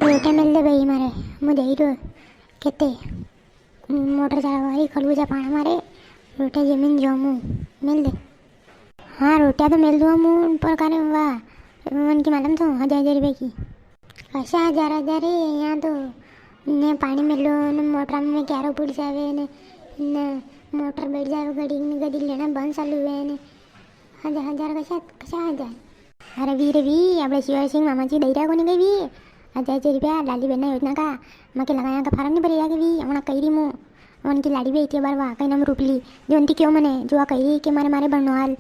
रोटे मिल दे भाई मारे मुझे ही कहते मोटर चलावारी खरबूजा पाना मारे रोटे जमीन जमू मिल दे। हाँ रोटियाँ तो मिल दूँ मुँह पर करे वाह उनकी मालूम तो 1000 रुपये की कशा 1000 यहाँ तो ने पानी मिलो ने मोटर में क्यारो पुड़ जावे ने मोटर बैठ जावे गड़ी गड़ी लेना बंद चालू हुए ने 1000 कशा कशा 1000 अरे वी रे वी આપણે शिवाय सिंह मामाजी દઈ કોની ગઈ વી 1000 रुपया लाली बहन योजना का मके लगाया का फार्म नहीं भरी आगे वी हमारा कही मु उनकी लाड़ी भी इतनी बार वाह कहीं नाम रूपली जो उनकी क्यों मने जो आ कही कि मारे मारे बनो हाल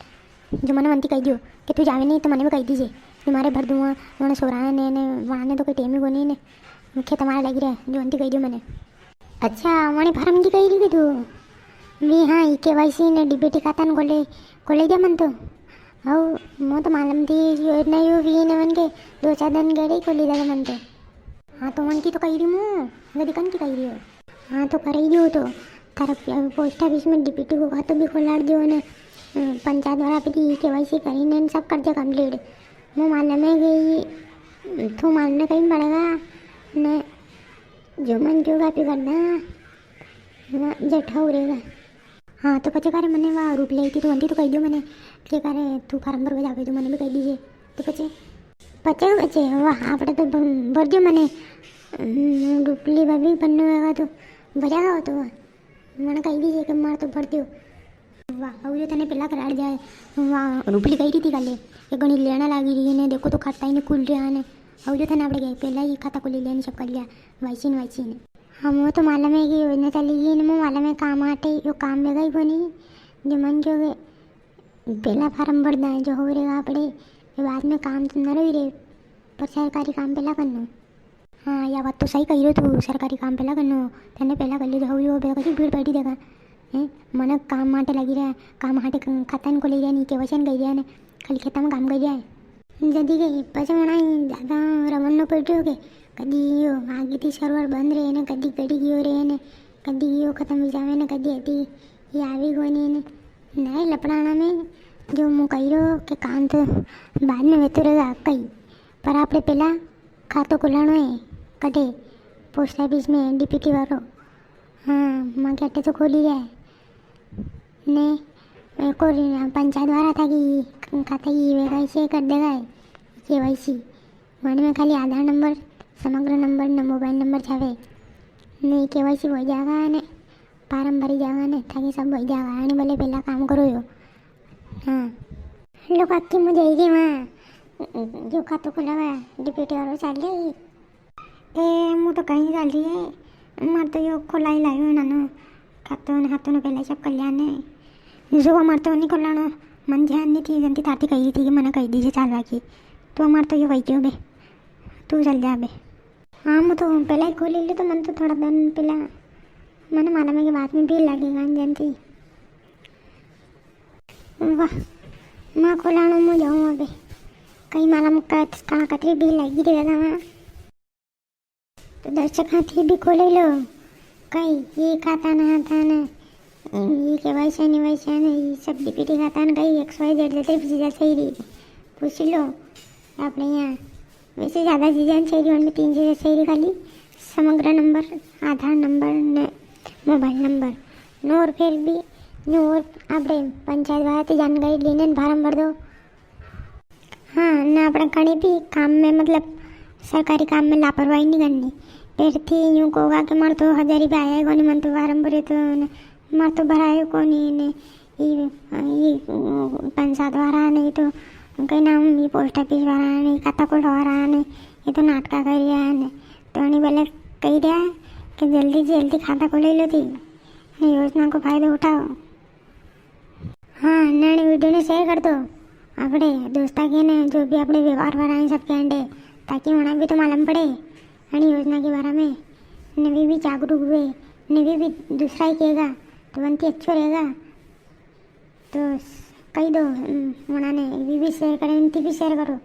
जो मैंने मनती कही दो कि तू जावे नहीं तो मैंने भी कही दीजिए तुम्हारे भर दूँगा उन्होंने सोराने ने वहाँ ने तो कोई टेमी को नहीं ने मुख्य तुम्हारा लगी रहा जो अंती कही दो मैंने। अच्छा मैंने फार्म की कही थी तू वी हाँ KYC ने DBT खाता खोले दिया मन तो हाँ मैं तो मालूम थी योजना यू वी ने मन के 2-4 दिन गए खोली था मन तो हाँ तो मन की तो कही रही हूँ गदी कन की कही रही हो हाँ तो कर ही दो तो तारा पोस्ट ऑफिस में DBT को खातों भी खोला दो ने पंचायत वाला पे KYC करी ने सब कर दिया कम्प्लीट मैं मालूम है कि तू मानने कहीं पड़ेगा ने जो मन जो कापी करना जठा उड़ेगा। हाँ तो पचे करे मैंने वहाँ रूप ली थी तो वंती तो कही दो मैंने के करे तू फार्म भरवा जावे तो मैंने भी कही दीजिए तो पचे पचे पचे वाह आप तो भर दो मैंने रूपली भाभी बनने होगा तो भरेगा हो तो मैंने कही दीजिए कि मार तो भर दो वाह और जो तने पहला करार जाए वहाँ रूपली कही थी कल एक गणी लेना लगी रही ने देखो तो खाता ही नहीं खुल रहा ने और जो था गए पहला ही खाता को ले लिया सब कर लिया वाइसी ने हम वो तो मालूम है कि योजना चली गई मैं मालूम है काम आटे जो काम में गई को नहीं जो मन जो पहला फार्म भरना है जो हो रहेगा अपने बाद में काम तो न रही रे पर सरकारी काम पहला करना। हाँ या बात तो सही कही रहे तू सरकारी काम पहला करना तेने पहला कर लिया हो कहीं भीड़ बैठी देगा है मन काम माटे लगी रहा काम हाटे खाता को ले रहा नहीं KYC गई रहा ने खाली खेता में काम कर रहा है जदी गई पचे मना ज़्यादा रमन न पड़ के कदी यो आगे थी सर्वर बंद रहे ने कदी गड़ी गयो रहे ने कदी यो खत्म हो जावे ने कदी हती ये आवी गोनी ने नए लपड़ाना में जो मु कही रो कि काम तो बाद में वेतो रहेगा कई पर आपने पहला खातो खुलानो है कटे पोस्ट ऑफिस में DBT वालो हाँ माँ के अट्टे तो खोली है ने को पंचायत वाला था कि खाता KYC कर देगा KYC वन में खाली आधार नंबर समग्र नंबर ने मोबाइल नंबर छावे नहीं KYC हो जाएगा ने फार्म भरी जाएगा ने ताकि सब हो जाएगा आने भले पहला काम करो यो। हाँ लोग आपकी मुझे ही वहाँ जो खातो खुला हुआ DBT वालों चल रही ए मुँह तो कहीं चल रही है मार तो यो खोला ही लायो ना खातों ने हाथों ने पहले सब कल्याण ने जो हमार तो नहीं खोलाना मन ध्यान नहीं थी जनती ताती कही थी कि मैंने कही दीजिए चालवा की तो हमार तो ये वही क्यों बे तू चल जा बे। हाँ मैं तो पहले ही खोल ली तो मन तो थोड़ा दिन पहला मैंने मालूम है कि बाद में भीड़ लगेगा जानती वाह मैं खोलाना मैं जाऊँ अभी कहीं मालूम कहाँ कतरी भीड़ लगी रहेगा वहाँ तो दर्शक हाथी भी खोले लो कहीं ये खाता ना था ना ये KYC ने ये सब DBT खाता ना कहीं XYZ लेते चीज़ें सही रही पूछ लो अपने यहाँ वैसे ज़्यादा चीज़ें सही रही उनमें 3 चीज़ें सही रही खाली समग्र नंबर आधार नंबर ने मोबाइल नंबर नो और फिर भी नो और अपने पंचायत वाला तो जानकारी लेने फार्म भर दो। हाँ ना अपने कहीं भी काम में मतलब सरकारी काम में लापरवाही नहीं करनी फिर थी यूँ होगा कि मार तो 1000 रुपये आया को नहीं मन तो फार्म भरे तो मार तो भराए को नहीं ने ये पंचायत वाला नहीं तो कहीं नाम ये पोस्ट ऑफिस वाला नहीं खाता को रहा नहीं ये तो नाटका कर रहा है तो नहीं बोले कही रहा है कि जल्दी से जल्दी खाता को ले लो थी योजना को फायदा उठाओ। हाँ नए वीडियो ने शेयर कर दो अपने दोस्ता के ने जो भी अपने व्यवहार वाला है सबके अंडे ताकि उन्हें भी तो मालूम पड़े अणी योजना के बारे में नवी भी जागरूक हुए नवी भी दूसरा ही कहेगा तो बनती अच्छा रहेगा तो कही दो उन्होंने भी शेयर करें इनकी भी शेयर करो।